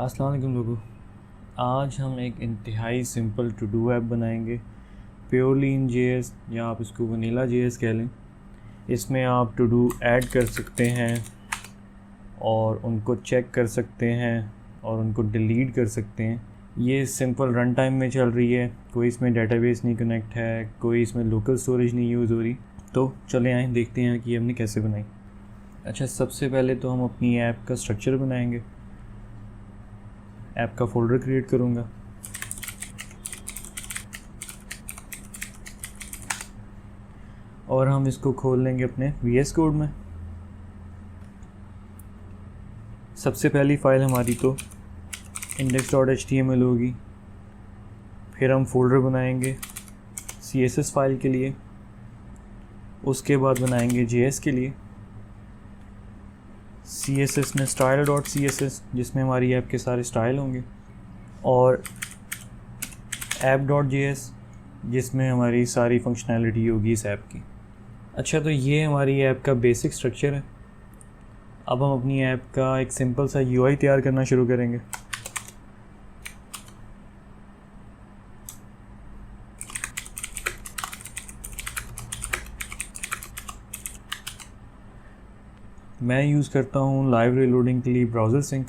अस्सलाम वालेकुम लोगों। आज हम एक इंतहाई सिंपल टू डू ऐप बनाएंगे प्योरली इन जेएस, या आप इसको वनीला जेएस कह लें। इसमें आप टू डू ऐड कर सकते हैं और उनको चेक कर सकते हैं और उनको डिलीट कर सकते हैं। ये सिंपल रन टाइम में चल रही है, कोई इसमें डेटाबेस नहीं कनेक्ट है, कोई इसमें लोकल स्टोरेज नहीं यूज़ हो रही। तो चले आए देखते हैं कि हमने कैसे बनाई। अच्छा, सबसे पहले तो हम अपनी ऐप का स्ट्रक्चर बनाएंगे। ऐप का फ़ोल्डर क्रिएट करूँगा और हम इसको खोल लेंगे अपने VS कोड में। सबसे पहली फ़ाइल हमारी तो index.html होगी। फिर हम फ़ोल्डर बनाएंगे CSS फ़ाइल के लिए, उसके बाद बनाएंगे JS के लिए। CSS में style.css जिसमें हमारी ऐप के सारे स्टाइल होंगे, और app.js जिसमें हमारी सारी फंक्शनैलिटी होगी इस ऐप की। अच्छा, तो ये हमारी ऐप का बेसिक स्ट्रक्चर है। अब हम अपनी ऐप का एक सिंपल सा UI तैयार करना शुरू करेंगे। मैं यूज़ करता हूँ लाइव रीलोडिंग के लिए browser sync.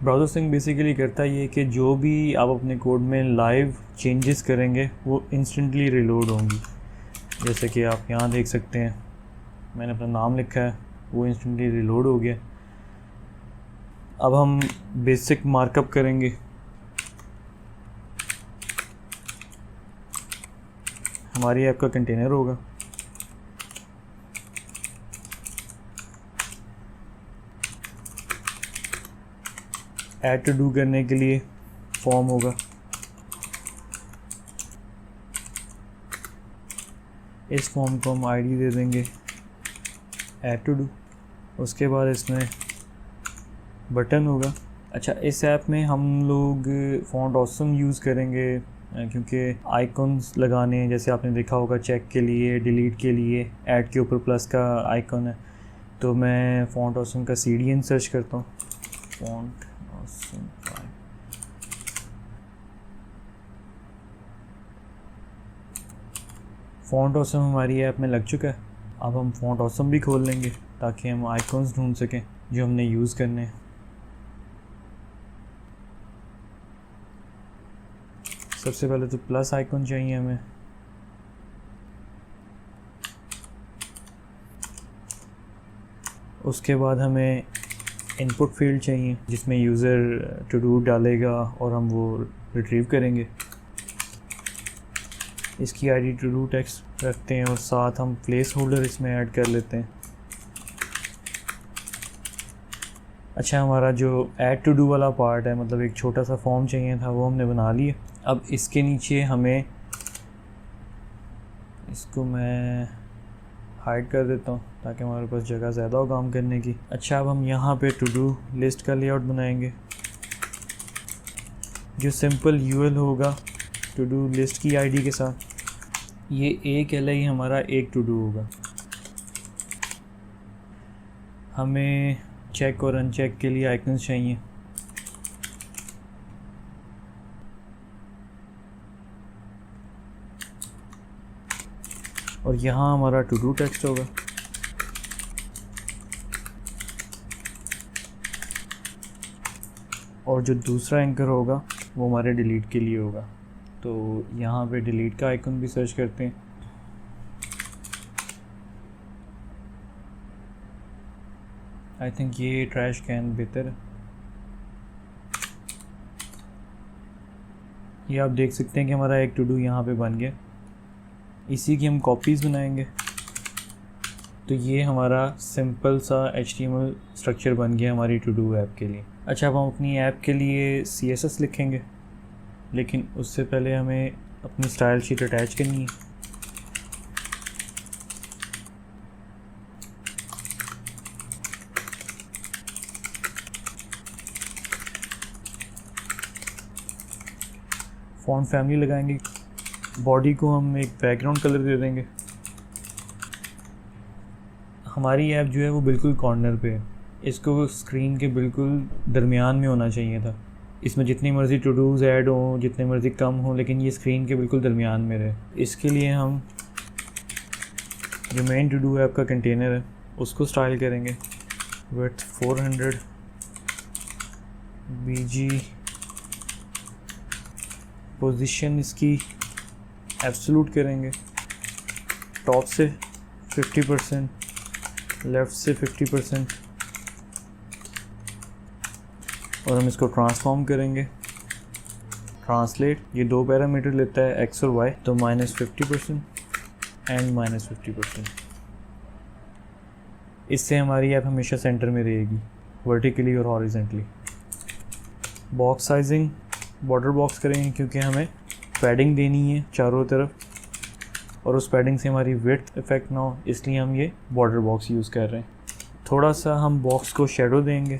Browser sync basically करता है ये कि जो भी आप अपने कोड में लाइव चेंजेस करेंगे वो इंस्टेंटली रीलोड होंगी। जैसे कि आप यहाँ देख सकते हैं, मैंने अपना नाम लिखा है, वो इंस्टेंटली रीलोड हो गया। अब हम बेसिक मार्कअप करेंगे। हमारी ऐप का कंटेनर होगा, ऐड टू डू करने के लिए फॉर्म होगा। इस फॉर्म को हम आईडी दे देंगे ऐड टू डू। उसके बाद इसमें बटन होगा। अच्छा, इस ऐप में हम लोग फ़ॉन्ट ऑसम यूज़ करेंगे क्योंकि आइकॉन्स लगाने हैं, जैसे आपने देखा होगा चेक के लिए, डिलीट के लिए ऐड के ऊपर प्लस का आइकॉन है। तो मैं फ़ॉन्ट ऑसम का CDN सर्च करता हूँ, फ़ॉन्ट ऑसम। फ़ॉन्ट ऑसम हमारी ऐप में लग चुका है। अब हम फ़ॉन्ट ऑसम भी खोल लेंगे ताकि हम आइकॉन्स ढूंढ सकें जो हमने यूज़ करने हैं। सबसे पहले तो प्लस आइकॉन चाहिए हमें। उसके बाद हमें इनपुट फील्ड चाहिए जिसमें यूज़र टू डू डालेगा और हम वो रिट्रीव करेंगे। इसकी आईडी टू डू टेक्स्ट रखते हैं और साथ हम प्लेस होल्डर इसमें ऐड कर लेते हैं। अच्छा, हमारा जो ऐड टू डू वाला पार्ट है, मतलब एक छोटा सा फॉर्म चाहिए था, वो हमने बना लिया। अब इसके नीचे हमें, इसको मैं हाइड कर देता हूँ ताकि हमारे पास जगह ज़्यादा हो काम करने की। अच्छा, अब हम यहाँ पे टू डू लिस्ट का लेआउट बनाएंगे जो सिंपल UL होगा टू डू लिस्ट की आईडी के साथ। ये एक LI हमारा एक टू डू होगा। हमें चेक और अनचेक के लिए आइकन्स चाहिए। और यहाँ हमारा टू डू टेक्स्ट होगा। और जो दूसरा एंकर होगा वो हमारे डिलीट के लिए होगा। तो यहाँ पे डिलीट का आइकन भी सर्च करते हैं। आई थिंक ये ट्रैश कैन बेहतर है। ये आप देख सकते हैं कि हमारा एक टू डू यहाँ पे बन गया। इसी की हम कॉपीज़ बनाएंगे। तो ये हमारा सिंपल सा HTML स्ट्रक्चर बन गया हमारी टू डू ऐप के लिए। अच्छा, अब हम अपनी ऐप के लिए CSS लिखेंगे, लेकिन उससे पहले हमें अपनी स्टाइल शीट अटैच करनी है। फ़ॉन्ट फैमिली लगाएंगे बॉडी को हम एक बैकग्राउंड कलर दे देंगे। हमारी ऐप जो है वो बिल्कुल कॉर्नर पे है, इसको स्क्रीन के बिल्कुल दरमियान में होना चाहिए था। इसमें जितनी मर्ज़ी टू डूज़ ऐड हों, जितने मर्ज़ी कम हों, लेकिन ये स्क्रीन के बिल्कुल दरमियान में रहे। इसके लिए हम जो मेन टू डू ऐप का कंटेनर है उसको स्टाइल करेंगे। विड्थ 400, बीजी, पोजीशन इसकी एब्सोल्यूट करेंगे, टॉप से 50%, लेफ़्ट से 50%, और हम इसको ट्रांसफॉर्म करेंगे। ट्रांसलेट ये 2 पैरामीटर लेता है, एक्स और वाई, तो -50% एंड -50%। इससे हमारी ऐप हमेशा सेंटर में रहेगी, वर्टिकली और horizontally. Box sizing border box करेंगे क्योंकि हमें पैडिंग देनी है चारों तरफ, और उस पैडिंग से हमारी विड्थ इफेक्ट ना हो, इसलिए हम ये बॉर्डर बॉक्स यूज़ कर रहे हैं। थोड़ा सा हम बॉक्स को शेडो देंगे।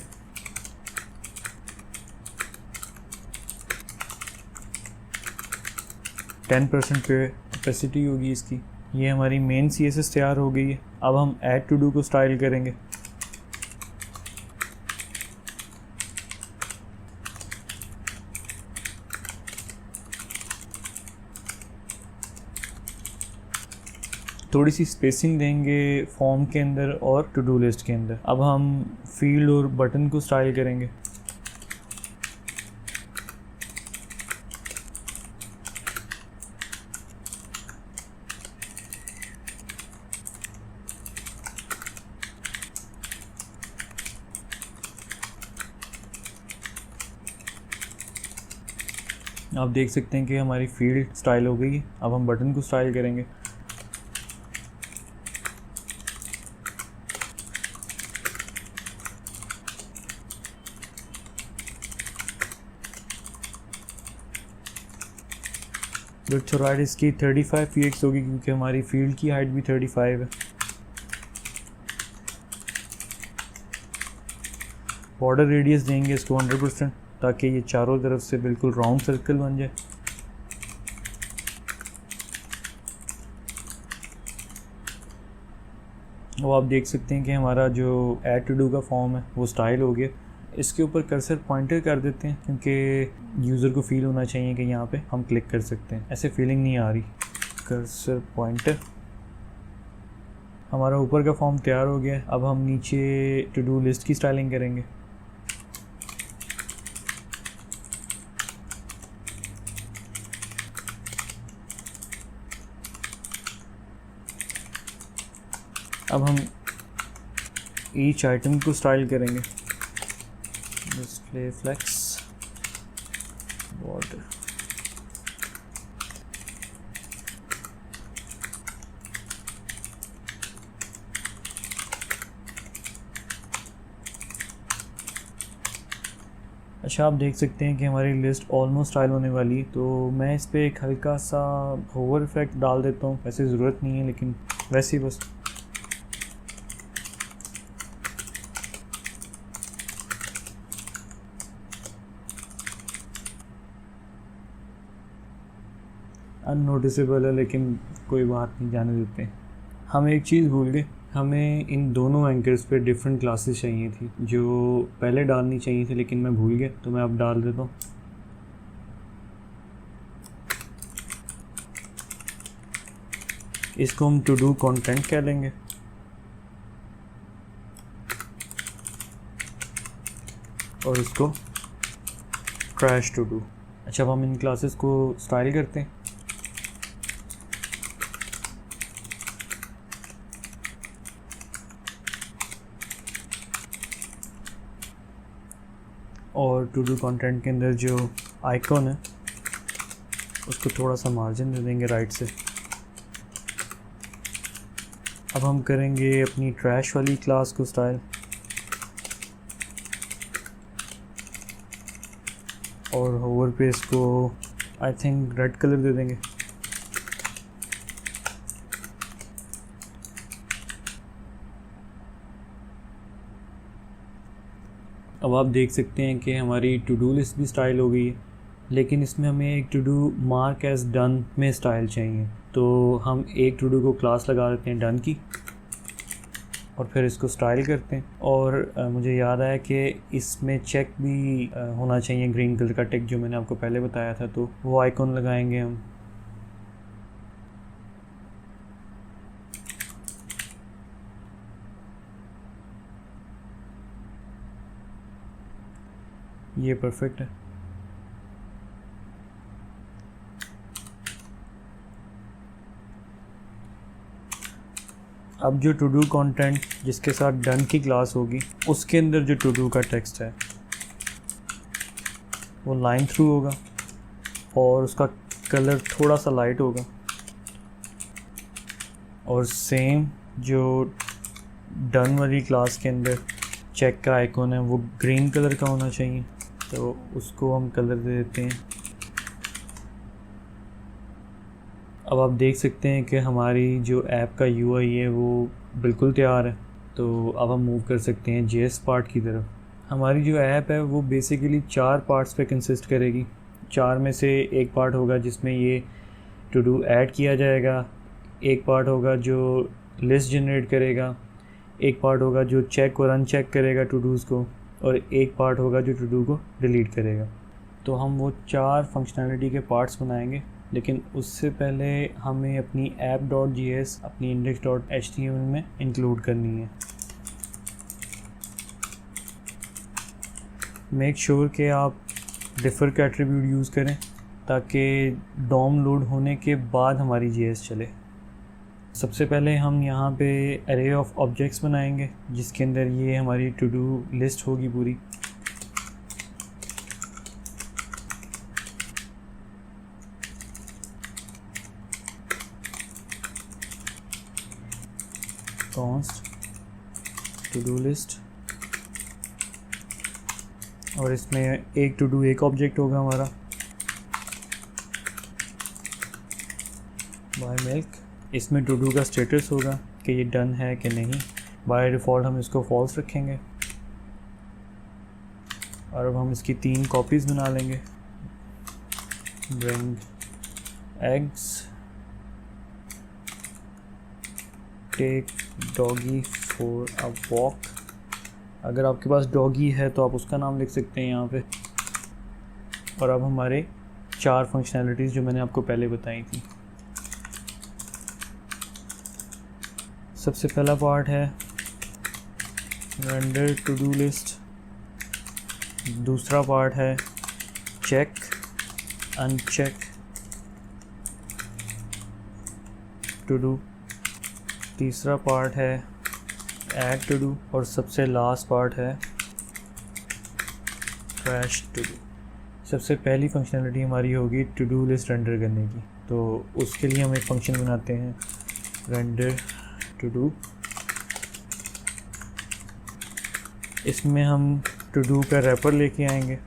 %10 पे कैपेसिटी होगी इसकी। ये हमारी मेन CSS तैयार हो गई है। अब हम ऐड टू डू को स्टाइल करेंगे। थोड़ी सी स्पेसिंग देंगे फॉर्म के अंदर और टू डू लिस्ट के अंदर। अब हम फील्ड और बटन को स्टाइल करेंगे। आप देख सकते हैं कि हमारी फील्ड स्टाइल हो गई है। अब हम बटन को स्टाइल करेंगे। विड्थ और हाइट इसकी 35 px होगी क्योंकि हमारी फील्ड की हाइट भी 35 है। बॉर्डर रेडियस देंगे इसको 100% ताकि ये चारों तरफ से बिल्कुल राउंड सर्कल बन जाए। वो आप देख सकते हैं कि हमारा जो ऐड टू डू का फॉर्म है वो स्टाइल हो गया। इसके ऊपर कर्सर पॉइंटर कर देते हैं क्योंकि यूज़र को फील होना चाहिए कि यहाँ पे हम क्लिक कर सकते हैं, ऐसे फीलिंग नहीं आ रही। कर्सर पॉइंटर, हमारा ऊपर का फॉर्म तैयार हो गया है। अब हम नीचे टू डू लिस्ट की स्टाइलिंग करेंगे। अब हम ईच आइटम को स्टाइल करेंगे। डिस्प्ले फ्लेक्स बॉर्डर, अच्छा आप देख सकते हैं कि हमारी लिस्ट ऑलमोस्ट स्टाइल होने वाली है, तो मैं इस पर एक हल्का सा होवर इफेक्ट डाल देता हूँ। वैसे ज़रूरत नहीं है लेकिन वैसे ही बस। अननोटिसेबल है लेकिन कोई बात नहीं, जाने देते हैं। हम एक चीज़ भूल गए, हमें इन दोनों एंकर्स पे डिफरेंट क्लासेस चाहिए थी जो पहले डालनी चाहिए थी, लेकिन मैं भूल गया, तो मैं अब डाल देता हूँ। इसको हम टू डू कंटेंट कह लेंगे। और इसको ट्रैश टू डू। अच्छा अब हम इन क्लासेस को स्टाइल करते हैं। और टू डू कंटेंट के अंदर जो आइकॉन है उसको थोड़ा सा मार्जिन दे देंगे राइट से। अब हम करेंगे अपनी ट्रैश वाली क्लास को स्टाइल, और होवर पे इसको आई थिंक रेड कलर दे देंगे। अब आप देख सकते हैं कि हमारी टू डू लिस्ट भी स्टाइल हो गई है। लेकिन इसमें हमें एक to do mark as done में स्टाइल चाहिए। तो हम एक टू डू को क्लास लगा देते हैं डन की और फिर इसको स्टाइल करते हैं। और मुझे याद आया कि इसमें चेक भी होना चाहिए, ग्रीन कलर का टिक जो मैंने आपको पहले बताया था, तो वो आइकॉन लगाएंगे हम। ये परफेक्ट है। अब जो टू डू कंटेंट जिसके साथ डन की क्लास होगी उसके अंदर जो टू डू का टेक्स्ट है वो लाइन थ्रू होगा और उसका कलर थोड़ा सा लाइट होगा। और सेम जो डन वाली क्लास के अंदर चेक का आइकॉन है वो ग्रीन कलर का होना चाहिए, तो उसको हम कलर दे देते हैं। अब आप देख सकते हैं कि हमारी जो ऐप का यूआई है वो बिल्कुल तैयार है। तो अब हम मूव कर सकते हैं जेएस पार्ट की तरफ। हमारी जो ऐप है वो बेसिकली 4 पार्ट्स पे कंसिस्ट करेगी। 4 में से एक पार्ट होगा जिसमें ये टू डू ऐड किया जाएगा, एक पार्ट होगा जो लिस्ट जनरेट करेगा, एक पार्ट होगा जो चेक और अनचेक करेगा टू डूज़ को, और एक पार्ट होगा जो टू डू को डिलीट करेगा। तो हम वो 4 फंक्शनैलिटी के पार्ट्स बनाएंगे, लेकिन उससे पहले हमें अपनी app.js अपनी index.html में इंक्लूड करनी है। मेक श्योर कि आप डिफ़र का एट्रीब्यूट यूज़ करें ताकि डॉम लोड होने के बाद हमारी JS चले। सबसे पहले हम यहाँ पे array ऑफ ऑब्जेक्ट्स बनाएंगे जिसके अंदर ये हमारी टू डू लिस्ट होगी पूरी। कॉन्स्ट टू डू लिस्ट, और इसमें एक टू डू एक ऑब्जेक्ट होगा हमारा बाय मिल्क। इसमें टू डू का स्टेटस होगा कि ये डन है कि नहीं। बाय डिफ़ॉल्ट हम इसको फॉल्स रखेंगे। और अब हम इसकी 3 कॉपीज़ बना लेंगे। Bring eggs, take doggy for a walk. अगर आपके पास डॉगी है तो आप उसका नाम लिख सकते हैं यहाँ पे। और अब हमारे 4 फंक्शनैलिटीज़ जो मैंने आपको पहले बताई थी। सबसे पहला पार्ट है रेंडर टू डू लिस्ट, दूसरा पार्ट है चेक अनचेक टू डू, तीसरा पार्ट है ऐड टू डू, और सबसे लास्ट पार्ट है ट्रैश टू डू। सबसे पहली फंक्शनैलिटी हमारी होगी टू डू लिस्ट रेंडर करने की। तो उसके लिए हम एक फंक्शन बनाते हैं रेंडर टू डू। इसमें हम टू डू का रैपर लेके आएंगे।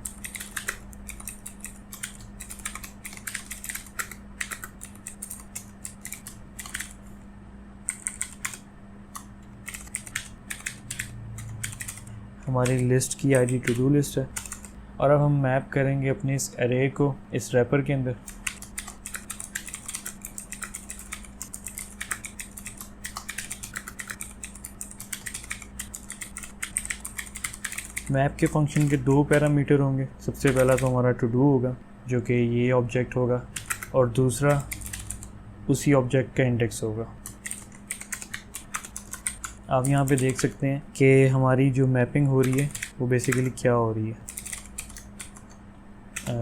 हमारी लिस्ट की आईडी टू डू लिस्ट है। और अब हम मैप करेंगे अपने इस एरे को इस रैपर के अंदर। मैप के फंक्शन के 2 पैरामीटर होंगे। सबसे पहला तो हमारा टू डू होगा जो कि ये ऑब्जेक्ट होगा, और दूसरा उसी ऑब्जेक्ट का इंडेक्स होगा। आप यहाँ पे देख सकते हैं कि हमारी जो मैपिंग हो रही है वो बेसिकली क्या हो रही है।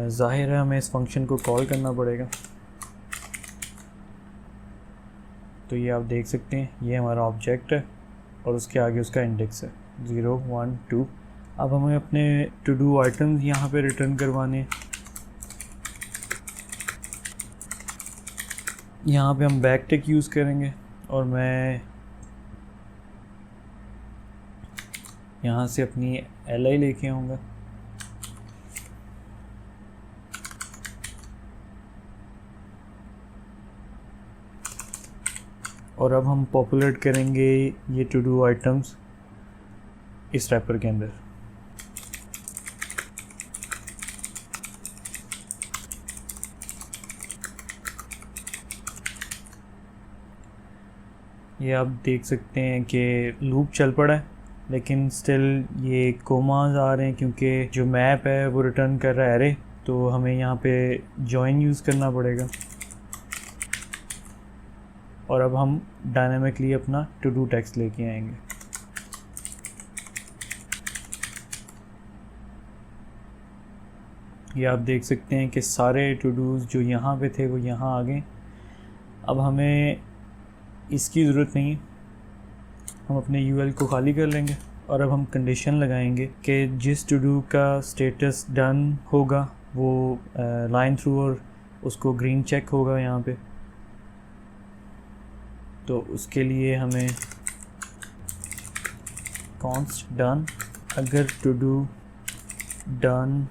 ज़ाहिर है हमें इस फंक्शन को कॉल करना पड़ेगा। तो ये आप देख सकते हैं ये हमारा ऑब्जेक्ट है और उसके आगे उसका इंडेक्स है 0 1 2। अब हमें अपने टू डू आइटम्स यहाँ पे रिटर्न करवाने। यहाँ पे हम बैक टिक यूज़ करेंगे और मैं यहाँ से अपनी li लेके आऊँगा। और अब हम पॉपुलेट करेंगे ये टू डू आइटम्स इस रैपर के अंदर। ये आप देख सकते हैं कि लूप चल पड़ा है, लेकिन स्टिल ये कोमास आ रहे हैं क्योंकि जो मैप है वो रिटर्न कर रहा है एरे, तो हमें यहाँ पे जॉइन यूज़ करना पड़ेगा। और अब हम डायनामिकली अपना टू डू टेक्स्ट लेके आएंगे। ये आप देख सकते हैं कि सारे टू डूज़ जो यहाँ पे थे वो यहाँ आ गए। अब हमें इसकी ज़रूरत नहीं, हम अपने यूएल को खाली कर लेंगे और अब हम कंडीशन लगाएंगे कि जिस टू डू का स्टेटस डन होगा वो लाइन थ्रू और उसको ग्रीन चेक होगा यहाँ पे। तो उसके लिए हमें कॉन्स्ट डन, अगर टू डू डन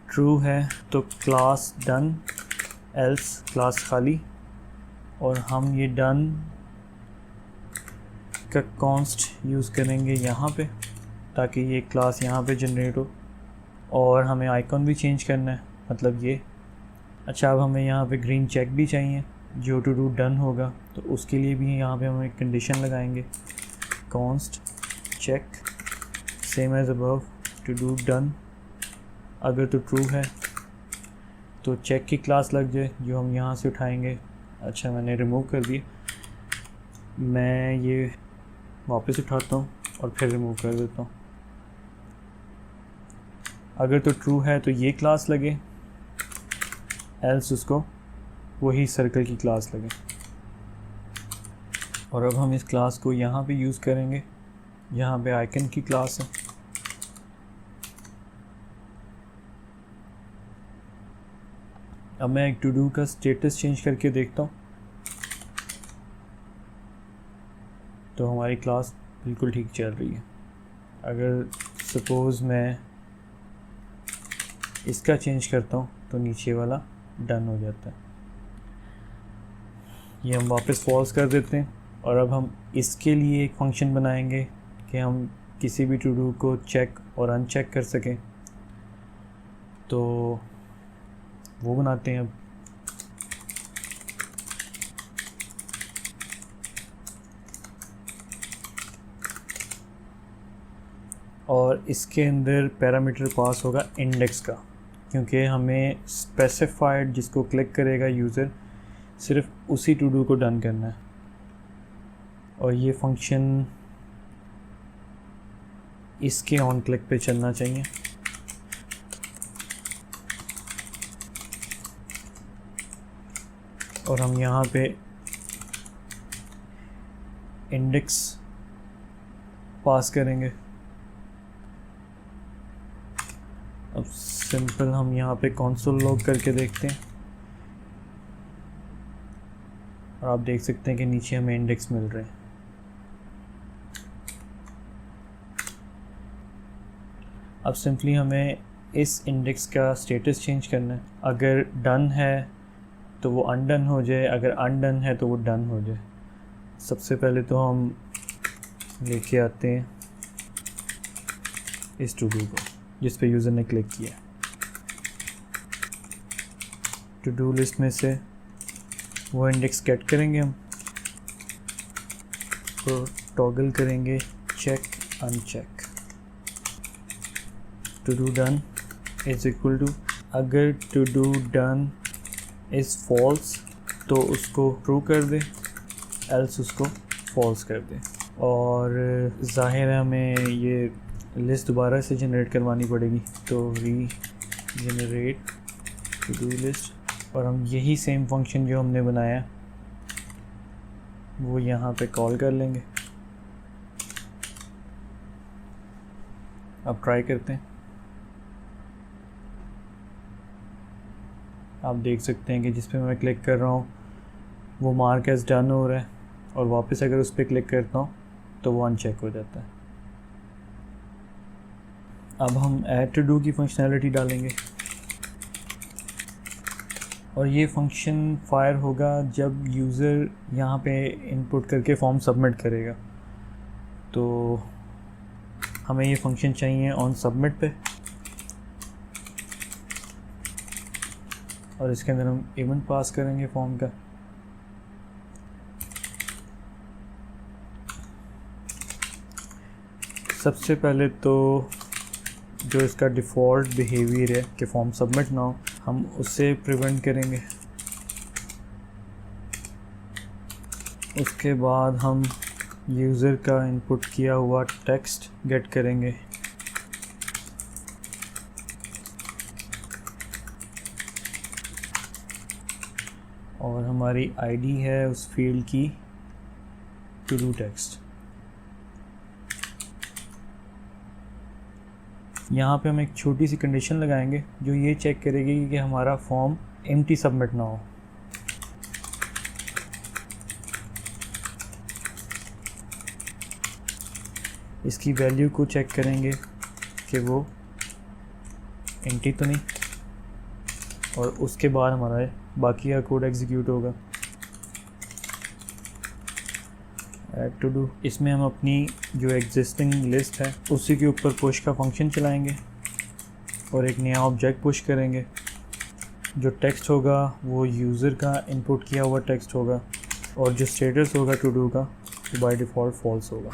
ट्रू है तो क्लास डन, एल्स क्लास खाली। और हम ये डन का कॉन्स्ट यूज़ करेंगे यहाँ पे ताकि ये क्लास यहाँ पे जनरेट हो। और हमें आइकॉन भी चेंज करना है, मतलब ये। अच्छा, अब हमें यहाँ पे ग्रीन चेक भी चाहिए जो टू डू डन होगा, तो उसके लिए भी यहाँ पे हम एक कंडीशन लगाएंगे, const check same as above to do done. अगर तो ट्रू है तो चेक की क्लास लग जाए जो हम यहाँ से उठाएंगे। अच्छा, मैंने रिमूव कर दिया, मैं ये वापस उठाता हूँ और फिर रिमूव कर देता हूँ। अगर तो ट्रू है तो ये क्लास लगे, एल्स उसको वही सर्कल की क्लास लगे। और अब हम इस क्लास को यहाँ पे यूज़ करेंगे, यहाँ पे आइकन की क्लास है। अब मैं एक टू डू का स्टेटस चेंज करके देखता हूँ, तो हमारी क्लास बिल्कुल ठीक चल रही है। अगर सपोज़ मैं इसका चेंज करता हूँ तो नीचे वाला डन हो जाता है। ये हम वापस फॉल्स कर देते हैं। और अब हम इसके लिए एक फंक्शन बनाएंगे कि हम किसी भी टू डू को चेक और अनचेक कर सकें, तो वो बनाते हैं। अब और इसके अंदर पैरामीटर पास होगा इंडेक्स का, क्योंकि हमें स्पेसिफाइड जिसको क्लिक करेगा यूज़र सिर्फ उसी टू डू को डन करना है। और ये फंक्शन इसके ऑन क्लिक पे चलना चाहिए। और हम यहाँ पे इंडेक्स पास करेंगे। अब सिंपल हम यहाँ पे कंसोल लॉग करके देखते हैं और आप देख सकते हैं कि नीचे हमें इंडेक्स मिल रहे हैं। अब सिंपली हमें इस इंडेक्स का स्टेटस चेंज करना है। अगर डन है तो वो अनडन हो जाए, अगर अनडन है तो वो डन हो जाए। सबसे पहले तो हम लेके आते हैं इस टू डू को जिस पे यूज़र ने क्लिक किया। टू डू लिस्ट में से वो इंडेक्स गेट करेंगे हम, तो टॉगल करेंगे check uncheck. To do done is equal to, अगर to do done is false तो उसको ट्रू कर दे, एल्स उसको फॉल्स कर दे। और ज़ाहिर है हमें ये लिस्ट दोबारा से जनरेट करवानी पड़ेगी, तो री जनरेट टू डू लिस्ट। और हम यही सेम फंक्शन जो हमने बनाया वो यहाँ पे कॉल कर लेंगे। अब ट्राई करते हैं। आप देख सकते हैं कि जिस पे मैं क्लिक कर रहा हूँ वो मार्क एज डन हो रहा है, और वापस अगर उस पर क्लिक करता हूँ तो वो अनचेक हो जाता है। अब हम ऐड टू डू की फंक्शनैलिटी डालेंगे और ये फंक्शन फायर होगा जब यूज़र यहाँ पे इनपुट करके फॉर्म सबमिट करेगा। तो हमें ये फंक्शन चाहिए ऑन सबमिट पे, और इसके अंदर हम इवेंट पास करेंगे फॉर्म का। सबसे पहले तो जो इसका डिफ़ॉल्ट बिहेवियर है कि फॉर्म सबमिट ना हो, हम उससे प्रिवेंट करेंगे। उसके बाद हम यूज़र का इनपुट किया हुआ टेक्स्ट गेट करेंगे। और हमारी आईडी है उस फील्ड की टू डू टेक्स्ट। यहाँ पे हम एक छोटी सी कंडीशन लगाएंगे जो ये चेक करेगी कि हमारा फॉर्म एम्प्टी सबमिट ना हो। इसकी वैल्यू को चेक करेंगे कि वो एम्प्टी तो नहीं, और उसके बाद हमारा बाकी का कोड एग्जीक्यूट होगा। ऐड टू डू, इसमें हम अपनी जो एग्जिस्टिंग लिस्ट है उसी के ऊपर पुश का फंक्शन चलाएंगे और एक नया ऑब्जेक्ट पुश करेंगे। जो टेक्स्ट होगा वो यूज़र का इनपुट किया हुआ टेक्स्ट होगा, और जो स्टेटस होगा टू डू का वो बाय डिफ़ॉल्ट फॉल्स होगा।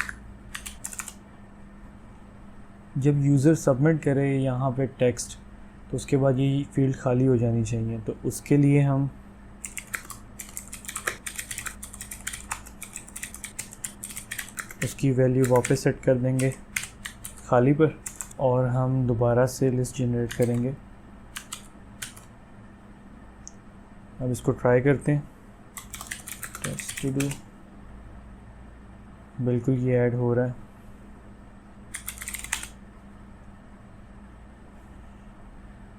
जब यूज़र सबमिट करे यहाँ पे टेक्स्ट, तो उसके बाद ये फील्ड खाली हो जानी चाहिए। तो उसके लिए हम उसकी वैल्यू वापस सेट कर देंगे खाली पर, और हम दोबारा से लिस्ट जनरेट करेंगे। अब इसको ट्राई करते हैं। टेक्स्ट टू डू, बिल्कुल ये ऐड हो रहा है।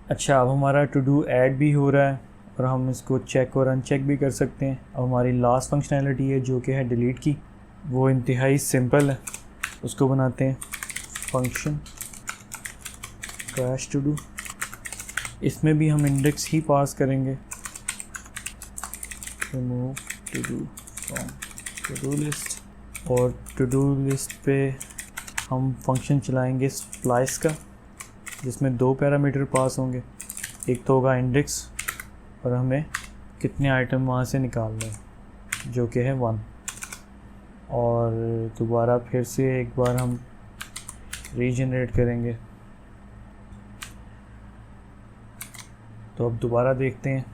अच्छा, अब हमारा टू डू ऐड भी हो रहा है और हम इसको चेक और अनचेक भी कर सकते हैं। अब हमारी लास्ट फंक्शनैलिटी है जो कि है डिलीट की, वो इंतहाई सिंपल है। उसको बनाते हैं फंक्शन ट्रैश टू डू। इसमें भी हम इंडेक्स ही पास करेंगे। Remove to do from to do list, और टू डू लिस्ट पे हम फंक्शन चलाएंगे स्प्लाइस का, जिसमें 2 पैरामीटर पास होंगे। एक तो होगा इंडेक्स और हमें कितने आइटम वहाँ से निकालने हैं, जो कि है 1। और दोबारा फिर से एक बार हम रीजनरेट करेंगे। तो अब दोबारा देखते हैं।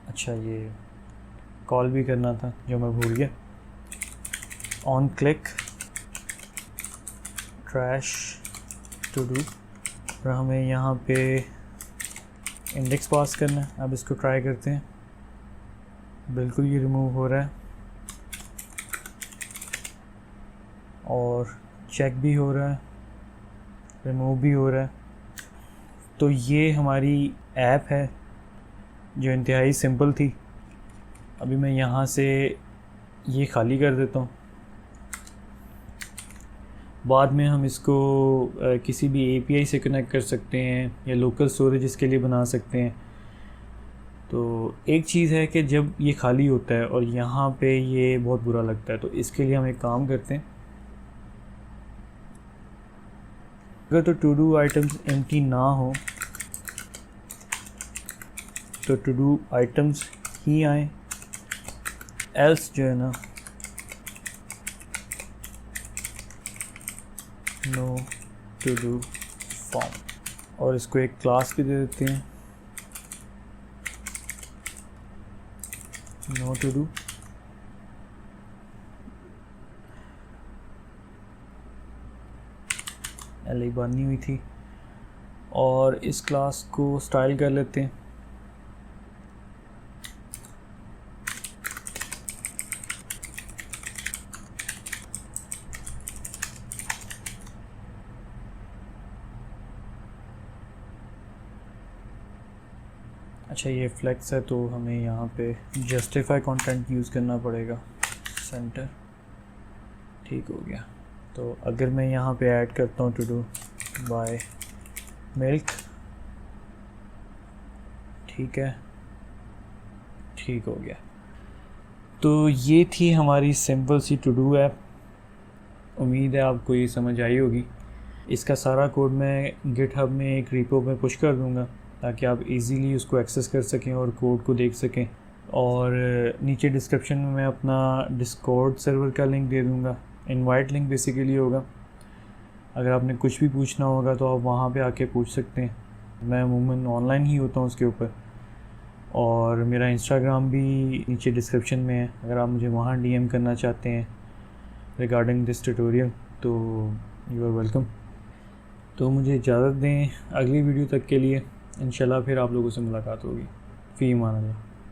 अच्छा, ये कॉल भी करना था जो मैं भूल गया। On click trash to do, और हमें यहाँ पे इंडेक्स पास करना है। अब इसको ट्राई करते हैं। बिल्कुल ये रिमूव हो रहा है और चेक भी हो रहा है, रिमूव भी हो रहा है। तो ये हमारी ऐप है जो इंतहाई सिंपल थी। अभी मैं यहाँ से ये खाली कर देता हूँ। बाद में हम इसको किसी भी API से कनेक्ट कर सकते हैं या लोकल स्टोरेज इसके लिए बना सकते हैं। तो एक चीज़ है कि जब ये खाली होता है और यहाँ पे ये बहुत बुरा लगता है, तो इसके लिए हम एक काम करते हैं। अगर तो टू डू आइटम्स एम्प्टी ना हो तो टू डू आइटम्स ही आए, एल्स जो है ना नो टू डू फॉर्म, और इसको एक क्लास भी दे देते हैं नो टू डू। एल बननी हुई थी, और इस क्लास को स्टाइल कर लेते हैं। अच्छा, ये फ्लेक्स है तो हमें यहाँ पे जस्टिफाई कंटेंट यूज़ करना पड़ेगा। सेंटर, ठीक हो गया। तो अगर मैं यहाँ पे ऐड करता हूँ टू डू बाय मिल्क, ठीक है, ठीक हो गया। तो ये थी हमारी सिंपल सी टू डू ऐप। उम्मीद है आपको ये समझ आई होगी। इसका सारा कोड मैं गिटहब में एक रिपो में पुश कर दूँगा ताकि आप इजीली उसको एक्सेस कर सकें और कोड को देख सकें। और नीचे डिस्क्रिप्शन में मैं अपना डिस्कॉर्ड सर्वर का लिंक दे दूँगा। इनवाइट लिंक बेसिकली होगा। अगर आपने कुछ भी पूछना होगा तो आप वहाँ पे आके पूछ सकते हैं। मैं अमूमन ऑनलाइन ही होता हूँ उसके ऊपर। और मेरा इंस्टाग्राम भी नीचे डिस्क्रिप्शन में है, अगर आप मुझे वहाँ डीएम करना चाहते हैं रिगार्डिंग दिस ट्यूटोरियल तो यू आर वेलकम। तो मुझे इजाज़त दें, अगली वीडियो तक के लिए इंशाल्लाह फिर आप लोगों से मुलाकात होगी। फ़ी अमान अल्लाह।